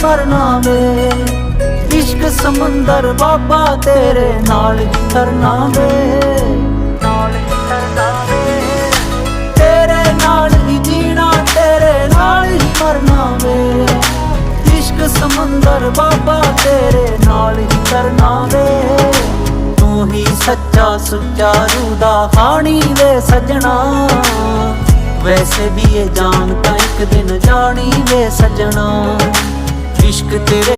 मरना वे। इश्क समंदर बाबा तेरे नाल ही तरना वे, नाल ही तरना वे। तेरे नाल ही जीना, तेरे नाल ही मरना वे। इश्क समंदर बाबा तेरे नाल ही तरना वे। तू ही सच्चा सुच्चा रूदा हानी वे सजना, वैसे भी ये जान ता एक दिन जानी वे सजना। इश्क तेरे